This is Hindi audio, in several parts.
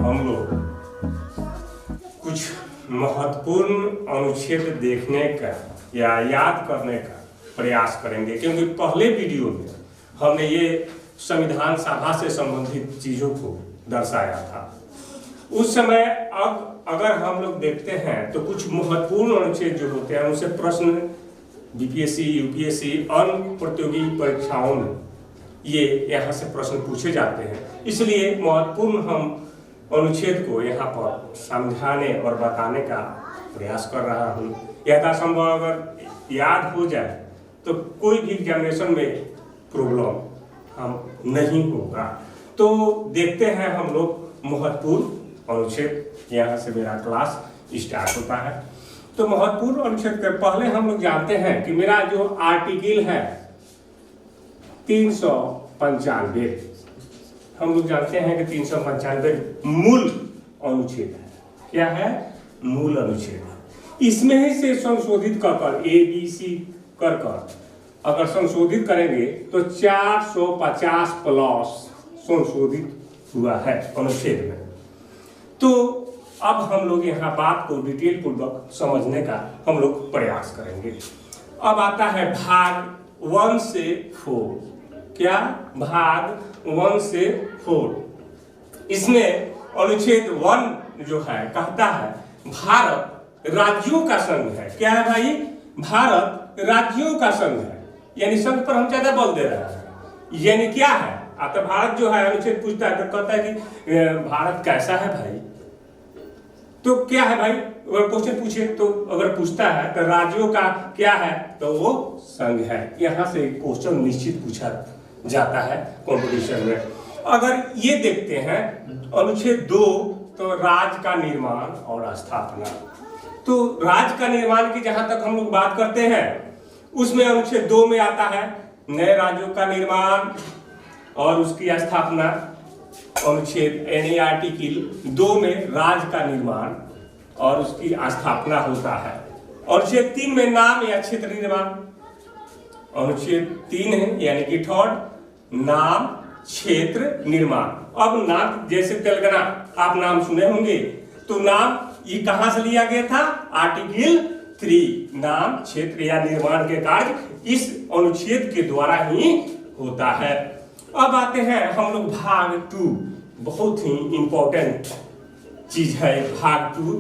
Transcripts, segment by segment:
हम लोग कुछ महत्वपूर्ण अनुच्छेद देखने का या याद करने का प्रयास करेंगे, क्योंकि पहले वीडियो में हमने ये संविधान सभा से संबंधित चीज़ों को दर्शाया था। उस समय अब अगर हम लोग देखते हैं तो कुछ महत्वपूर्ण अनुच्छेद जो होते हैं उनसे प्रश्न बीपीएससी, यूपीएससी, अन्य प्रतियोगी परीक्षाओं में ये यहाँ से प्रश्न पूछे जाते हैं। इसलिए महत्वपूर्ण हम अनुच्छेद को यहाँ पर समझाने और बताने का प्रयास कर रहा हूँ। यथासंभव अगर याद हो जाए तो कोई भी एग्जामिनेशन में प्रॉब्लम हम नहीं होगा। तो देखते हैं हम लोग महत्वपूर्ण अनुच्छेद। यहाँ से मेरा क्लास स्टार्ट होता है। तो महत्वपूर्ण अनुच्छेद के पहले हम लोग जानते हैं कि मेरा जो आर्टिकल है 395, हम लोग जानते हैं कि 395 मूल अनुच्छेद है। क्या है? मूल अनुच्छेद। इसमें ही से संशोधित कर ABC कर अगर संशोधित करेंगे तो 450 प्लस संशोधित हुआ है अनुच्छेद में। तो अब हम लोग यहाँ बात को डिटेल पूर्वक समझने का हम लोग प्रयास करेंगे। अब आता है भाग 1 से 4। क्या? भाग 1 से 4। इसमें अनुच्छेद 1 जो है कहता है भारत राज्यों का संघ है। क्या है भाई? भारत राज्यों का संघ है। यानी संघ पर हम ज्यादा बल दे रहे हैं। यानी क्या है? तो भारत जो है अनुच्छेद पूछता है तो कहता है कि भारत कैसा है भाई? तो क्या है भाई? अगर क्वेश्चन पूछे तो अगर पूछता है तो राज्यों का क्या है तो वो संघ है। यहाँ से क्वेश्चन निश्चित पूछा जाता है कंपटीशन में। अगर ये देखते हैं अनुच्छेद 2 तो राज्य का निर्माण और स्थापना। तो राज्य का निर्माण की जहां तक हम लोग बात करते हैं उसमें अनुच्छेद 2 में आता है नए राज्यों का निर्माण और उसकी स्थापना। अनुच्छेद यानी आर्टिकल 2 में राज्य का निर्माण और उसकी स्थापना होता है। अनुच्छेद 3 में नाम या क्षेत्र निर्माण। अनुच्छेद 3 है यानी कि थर्ड, नाम क्षेत्र निर्माण। अब नाम जैसे तेलंगाना आप नाम सुने होंगे, तो नाम ये कहां से लिया गया था? आर्टिकल 3। नाम क्षेत्र या निर्माण के कार्य इस अनुच्छेद के द्वारा ही होता है। अब आते हैं हम लोग भाग 2। बहुत ही इंपॉर्टेंट चीज है भाग 2।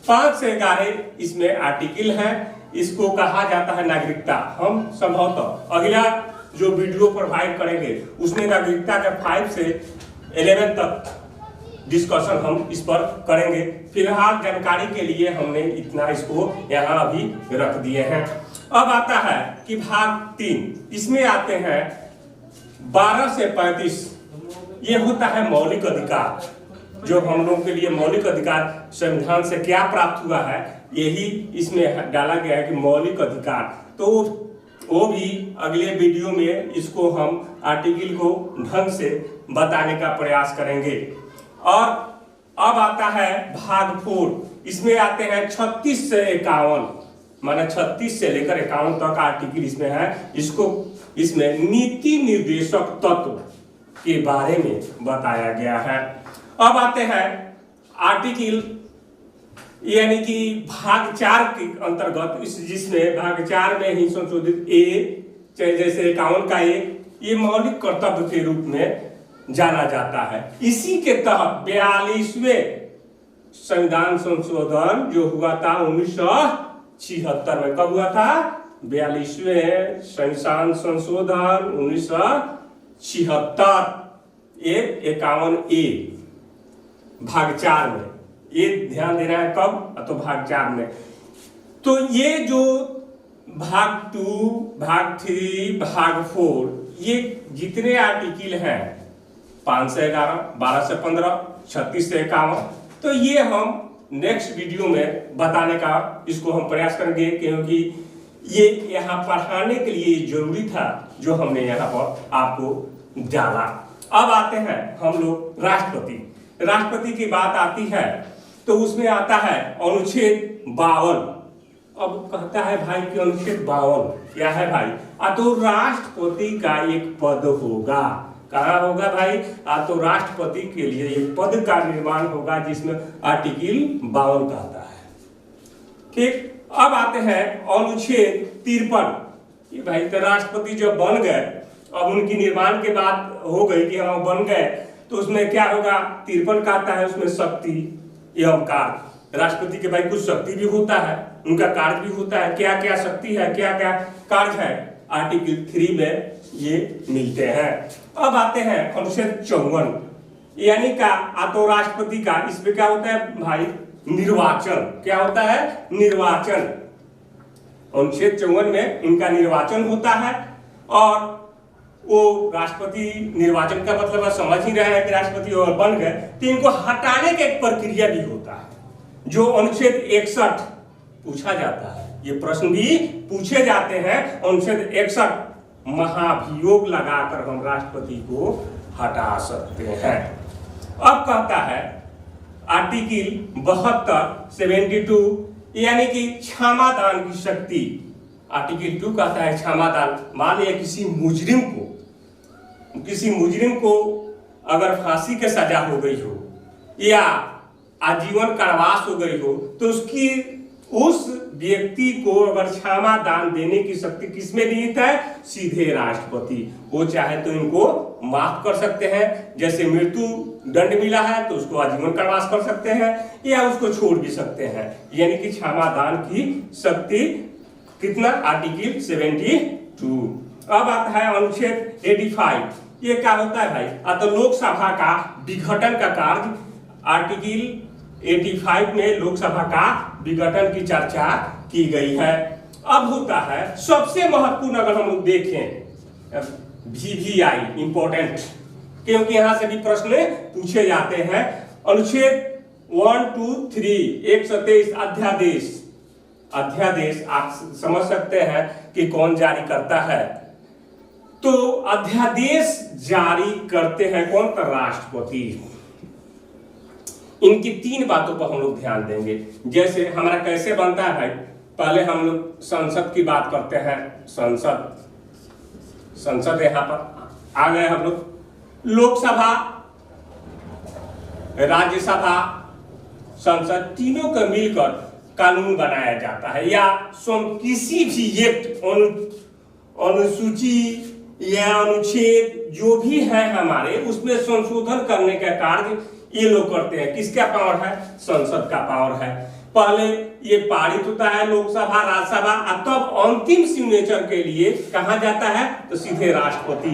5 से 11 इसमें आर्टिकल है। इसको कहा जाता है नागरिकता। हम संभवतः अगला जो वीडियो प्रोवाइड करेंगे उसमें नागरिकता के 5 से 11 तक डिस्कशन हम इस पर करेंगे। फिलहाल जानकारी के लिए हमने इतना इसको यहाँ अभी रख दिए हैं। अब आता है कि भाग 3। इसमें आते हैं 12 से 35। ये होता है मौलिक अधिकार। जो हम लोगों के लिए मौलिक अधिकार संविधान से क्या प्राप्त हुआ है यही इसमें डाला गया है कि मौलिक अधिकार। तो वो भी अगले वीडियो में इसको हम आर्टिकल को ढंग से बताने का प्रयास करेंगे। और अब आता है भाग 4। इसमें आते हैं 36 से 51, माना 36 से लेकर 51 तक आर्टिकल इसमें है। इसमें नीति निर्देशक तत्व के बारे में बताया गया है। अब आते हैं आर्टिकल यानी कि भाग 4 के अंतर्गत जिसमें भाग 4 में ही संशोधित जैसे 51 का ये मौलिक कर्तव्य के रूप में जाना जाता है। इसी के तहत 42वें संविधान संशोधन जो हुआ था 1976 में। कब हुआ था? 42वें संविधान संशोधन 1976 51A भाग 4 में। ये ध्यान देना है कब? तो भाग 4 में। तो ये जो भाग 2, भाग 3, भाग 4 ये जितने आर्टिकल हैं 5 से 11, 12 से 15, 36 से 51, तो ये हम नेक्स्ट वीडियो में बताने का इसको हम प्रयास करेंगे, क्योंकि ये यहाँ पढ़ाने के लिए जरूरी था जो हमने यहाँ पर आपको डाला। अब आते हैं हम लोग राष्ट्रपति की बात आती है तो उसमें आता है अनुच्छेद 52। अब कहता है भाई कि अनुच्छेद 52 क्या है भाई? तो राष्ट्रपति का एक पद होगा। कहाँ होगा भाई? तो राष्ट्रपति के लिए एक पद का निर्माण होगा जिसमें आर्टिकल 52 कहता है। ठीक, अब आते हैं अनुच्छेद 53। ये भाई तो राष्ट्रपति जब बन गए, अब उनकी निर्माण के बाद हो गई कि हाँ बन गए, तो उसमें क्या होगा? 53 कहता है उसमें शक्ति एवं कार्य। राष्ट्रपति के भाई कुछ शक्ति भी होता है, उनका कार्य भी होता है। क्या क्या शक्ति है, क्या क्या कार्य है, आर्टिकल 3 में ये मिलते हैं। अब आते हैं अनुच्छेद 54, यानी का तो राष्ट्रपति का इसमें क्या होता है भाई? निर्वाचन। क्या होता है? निर्वाचन। अनुच्छेद 54 में इनका निर्वाचन होता है, और वो राष्ट्रपति निर्वाचन का मतलब आप समझ ही रहे हैं कि राष्ट्रपति और बन गए तो इनको हटाने का एक प्रक्रिया भी होता है, जो अनुच्छेद 61 पूछा जाता है। ये प्रश्न भी पूछे जाते हैं। अनुच्छेद 61 महाभियोग लगाकर हम राष्ट्रपति को हटा सकते हैं। अब कहता है आर्टिकल 72 यानी कि क्षमादान की शक्ति। आर्टिकल 2 कहता है क्षमादान। मान लिया किसी मुजरिम को अगर फांसी की सजा हो गई हो या आजीवन कारावास हो गई हो, तो उस व्यक्ति को अगर क्षमा दान देने की शक्ति किसमें निहित है? सीधे राष्ट्रपति। वो चाहे तो इनको माफ कर सकते हैं, जैसे मृत्यु दंड मिला है तो उसको आजीवन कारावास कर सकते हैं या उसको छोड़ भी सकते हैं। यानी कि क्षमा दान की शक्ति कितना? आर्टिकल 72। अब आता है अनुच्छेद 85। ये क्या होता है भाई? तो लोकसभा का विघटन का कार्य। आर्टिकल 85 में लोकसभा का विघटन की चर्चा की गई है। अब होता है सबसे महत्वपूर्ण, अगर हम लोग देखें VVI इंपॉर्टेंट, क्योंकि यहां से भी प्रश्न पूछे जाते हैं। अनुच्छेद 1, 2, 3 123 अध्यादेश। अध्यादेश आप समझ सकते हैं कि कौन जारी करता है? तो अध्यादेश जारी करते हैं कौन? राष्ट्रपति। इनकी 3 बातों पर हम लोग ध्यान देंगे। जैसे हमारा कैसे बनता है भाई? पहले हम लोग संसद की बात करते हैं। संसद यहां पर आ गए हम लोग। लोकसभा, राज्यसभा, संसद तीनों का मिलकर कानून बनाया जाता है, या किसी भी एक्ट, अनुसूची या अनुच्छेद जो भी है हमारे, उसमें संशोधन करने का कार्य ये लोग करते हैं। किसका पावर है? संसद का पावर है। पहले ये पारित होता है लोकसभा, राज्यसभा, तब अंतिम सिग्नेचर के लिए कहां जाता है? तो सीधे राष्ट्रपति।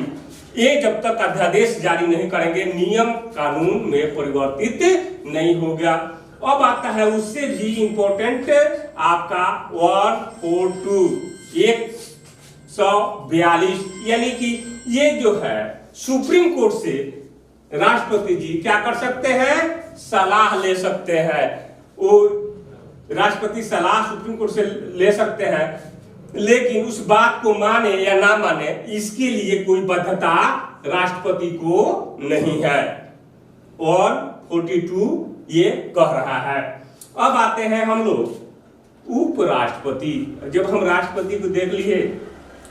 ये जब तक अध्यादेश जारी नहीं करेंगे, नियम कानून में परिवर्तित नहीं हो गया। अब आता है उससे भी इंपॉर्टेंट आपका 142 142, यानी कि ये जो है सुप्रीम कोर्ट से राष्ट्रपति जी क्या कर सकते हैं? सलाह ले सकते हैं। वो राष्ट्रपति सलाह सुप्रीम कोर्ट से ले सकते हैं, लेकिन उस बात को माने या ना माने इसके लिए कोई बाध्यता राष्ट्रपति को नहीं है। और 42 ये कह रहा है। अब आते हैं हम लोग उपराष्ट्रपति। जब हम राष्ट्रपति को देख लिए,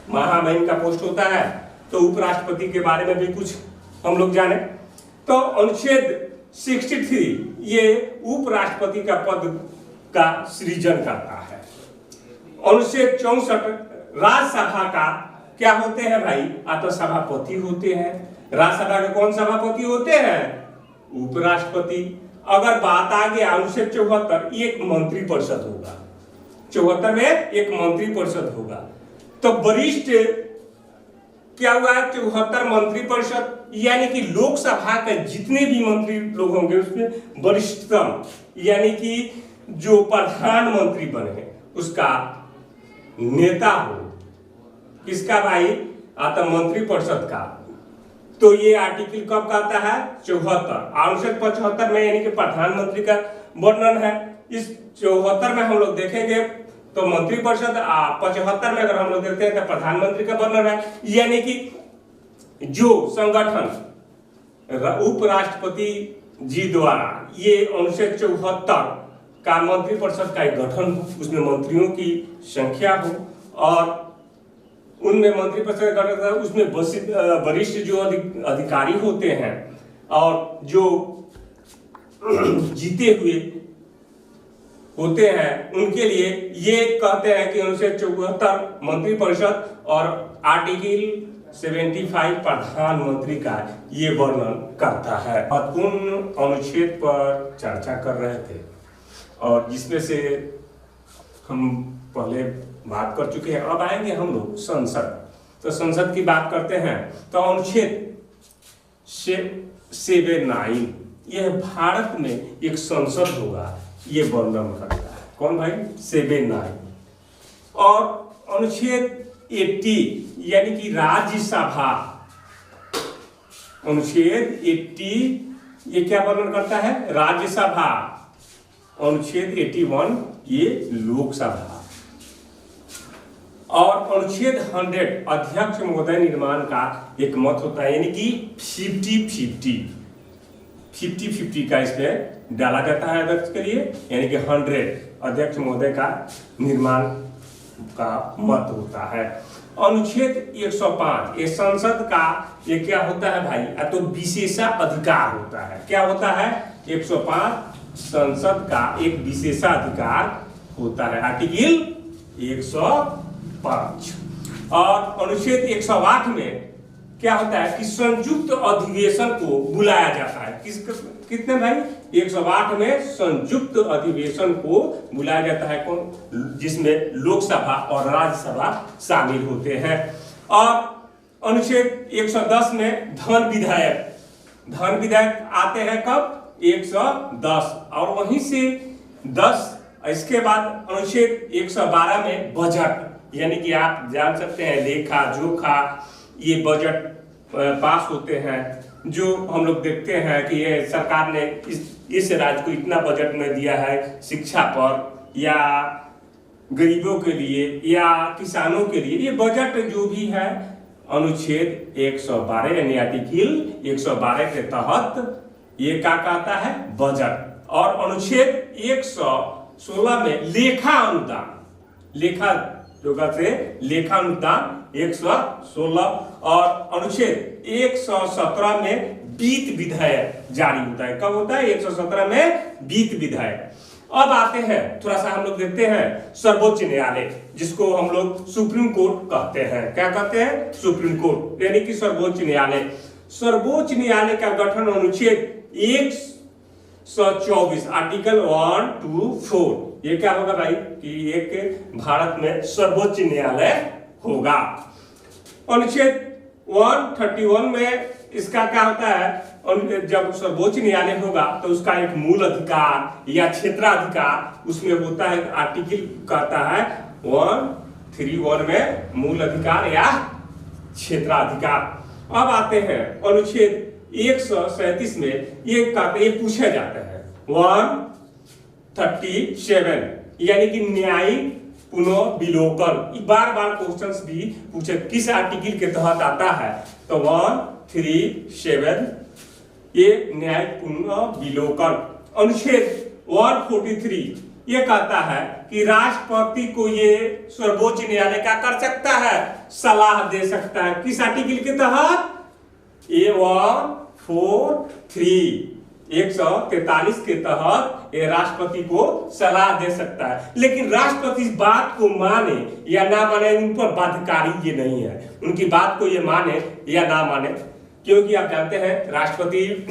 महामहिम का पोस्ट होता है, तो उपराष्ट्रपति के बारे में भी कुछ हम लोग जाने। तो अनुच्छेद 63 ये उपराष्ट्रपति का पद का सृजन करता है। अनुच्छेद 64 राज्यसभा का क्या होते हैं भाई? तो सभापति होते हैं। राज्यसभा के कौन सभापति होते हैं? उपराष्ट्रपति। अगर बात आ गया अनुच्छेद 74, एक मंत्री परिषद होगा। 74 में एक मंत्री परिषद होगा। तो वरिष्ठ क्या हुआ? 74 मंत्री परिषद, यानी कि लोकसभा के जितने भी मंत्री लोग होंगे उसमें वरिष्ठतम, यानी कि जो प्रधानमंत्री बने उसका नेता हो। किसका भाई? तो मंत्री परिषद का। तो ये आर्टिकल कब कहता है? 74। अनुच्छेद 75 में यानी कि प्रधानमंत्री का वर्णन है। इस 74 में हम लोग देखेंगे तो मंत्री परिषद, 75 में अगर हम लोग देखते हैं तो प्रधानमंत्री का वर्णन है। यानी कि जो संगठन उपराष्ट्रपति जी द्वारा ये अनुच्छेद 74 का मंत्री परिषद का एक गठन हो, उसमें मंत्रियों की संख्या हो और उनमें मंत्रिपरिषद गठन करता है, उसमें वरिष्ठ जो अधिकारी होते हैं और जो जीते हुए होते हैं उनके लिए ये कहते हैं कि अनुच्छेद 74 मंत्रिपरिषद और आर्टिकल 75 प्रधानमंत्री का ये वर्णन करता है। महत्वपूर्ण अनुच्छेद पर चर्चा कर रहे थे और जिसमें से हम पहले बात कर चुके हैं। अब आएंगे हम लोग संसद। तो संसद की बात करते हैं तो अनुच्छेद 79 यह भारत में एक संसद होगा ये वर्णन करता है। कौन भाई? 79। और अनुच्छेद 80 यानी कि राज्यसभा, अनुच्छेद 80 ये क्या वर्णन करता है? राज्यसभा। अनुच्छेद 81 ये लोकसभा। और अनुच्छेद 100 अध्यक्ष महोदय निर्माण का एक मत होता है, यानी कि 50-50 का इसमें डाला जाता है अध्यक्ष के लिए, यानी कि 100 अध्यक्ष महोदय का निर्माण का मत होता है। अनुच्छेद 105 ये संसद का ये क्या होता है भाई? तो विशेषाधिकार होता है। क्या होता है? 105 संसद का एक विशेषाधिकार होता है, आर्टिकल 105। और अनुच्छेद 108 में क्या होता है कि संयुक्त अधिवेशन को बुलाया जाता है। कितने भाई? 108 में संयुक्त अधिवेशन को बुलाया जाता है। कौन? जिसमें लोकसभा और राज्यसभा शामिल होते हैं। और अनुच्छेद 110 में धन विधायक आते हैं कब? 110। और वहीं से 10 इसके बाद अनुच्छेद 112 में बजट, यानी कि आप जान सकते हैं लेखा जोखा ये बजट पास होते हैं, जो हम लोग देखते हैं कि ये सरकार ने इस राज्य को इतना बजट में दिया है शिक्षा पर या गरीबों के लिए या किसानों के लिए। ये बजट जो भी है अनुच्छेद 112 यानी आर्टिकल 112 के तहत ये क्या कहता है? बजट। और अनुच्छेद 116 में लेखा अनुदान 116। और अनुच्छेद 117 में वित्त विधेयक जारी होता है। कब होता है? 117 में वित्त विधेयक। अब आते हैं थोड़ा सा हम लोग देखते हैं सर्वोच्च न्यायालय, जिसको हम लोग सुप्रीम कोर्ट कहते हैं। क्या कहते हैं? सुप्रीम कोर्ट, यानी कि सर्वोच्च न्यायालय। सर्वोच्च न्यायालय का गठन अनुच्छेद 124 आर्टिकल 1 to 4 ये क्या होगा भाई? कि एक भारत में सर्वोच्च न्यायालय होगा। अनुच्छेद 131 में इसका क्या होता है? जब सर्वोच्च न्यायालय होगा तो उसका एक मूल अधिकार या क्षेत्राधिकार उसमें होता है। आर्टिकल कहता है 131 में मूल अधिकार या क्षेत्राधिकार। अब आते हैं अनुच्छेद 137 में ये पूछा जाता है 137 यानी कि न्यायिक पुनः विलोकन। बार क्वेश्चंस भी पूछे किस आर्टिकल के तहत आता है? तो 137 ये न्यायिक पुनः विलोकन। अनुच्छेद 143 ये कहता है कि राष्ट्रपति को ये सर्वोच्च न्यायालय क्या कर सकता है? सलाह दे सकता है। किस आर्टिकल के तहत? 143 के तहत ये राष्ट्रपति को सलाह दे सकता है। लेकिन राष्ट्रपति इस बात को माने या ना माने उन पर बाध्यकारी ये नहीं है। उनकी बात को ये माने या ना माने, क्योंकि आप जानते हैं राष्ट्रपति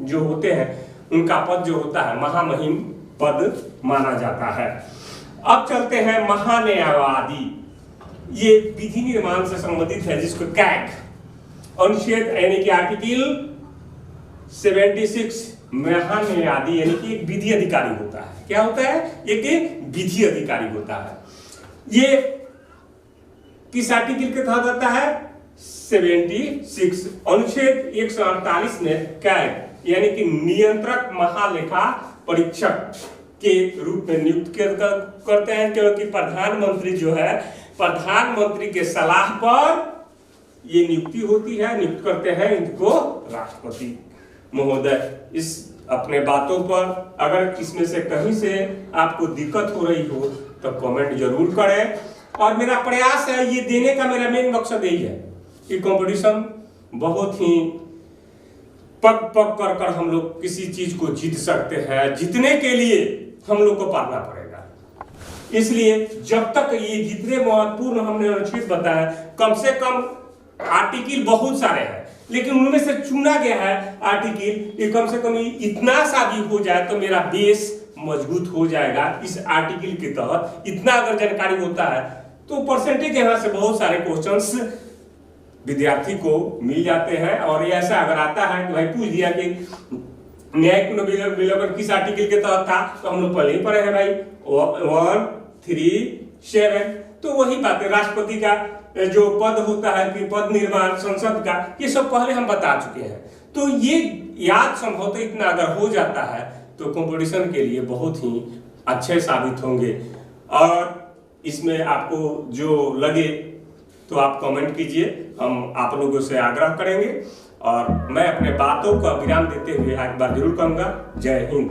जो होते हैं उनका पद जो होता है महामहिम पद माना जाता है। अब चलते हैं महान्यायवादी। ये विधि निर्माण से संबंधित है, जिसको कैग अनुच्छेद यानी कि आर्टिकल 76 महान्यायवादी यानी कि एक विधि अधिकारी होता है। क्या होता है? एक विधि अधिकारी होता है। ये किस आर्टिकल के तहत आता है? 76। अनुच्छेद 148 में कैग यानी कि नियंत्रक महालेखा परीक्षक के रूप में नियुक्त करते हैं, क्योंकि प्रधानमंत्री जो है प्रधानमंत्री के सलाह पर ये नियुक्ति होती है। नियुक्त करते हैं इनको राष्ट्रपति महोदय। इस अपने बातों पर अगर इसमें से कहीं से आपको दिक्कत हो रही हो तो कमेंट जरूर करें। और मेरा प्रयास है, ये देने का मेरा मेन मकसद यही है कि कंपटीशन बहुत ही पग पग कर हम लोग किसी चीज को जीत सकते हैं। जीतने के लिए हम लोग को पढ़ना पड़ेगा। इसलिए जब तक ये जितने महत्वपूर्ण हमने अनुच्छेद बताया, कम से कम आर्टिकल बहुत सारे हैं, लेकिन उनमें से चुना गया है आर्टिकल, ये कम से कम इतना सा भी हो जाए तो मेरा बेस मजबूत हो जाएगा। इस आर्टिकल के तहत इतना अगर जानकारी होता है तो परसेंटेज यहाँ से बहुत सारे क्वेश्चंस विद्यार्थी को मिल जाते हैं। और ये ऐसा अगर आता है कि भाई पूछ दिया कि न्यायिक विलोकन किस आर्टिकल के तहत था, तो हम लोग पहले ही पढ़े हैं भाई 137। तो वही बात है, राष्ट्रपति का जो पद होता है कि पद निर्माण संसद का, ये सब पहले हम बता चुके हैं। तो ये याद संभवतः इतना अगर हो जाता है तो कंपटीशन के लिए बहुत ही अच्छे साबित होंगे। और इसमें आपको जो लगे तो आप कमेंट कीजिए, हम आप लोगों से आग्रह करेंगे। और मैं अपने बातों का विराम देते हुए एक बार जरूर कहूँगा, जय हिंद।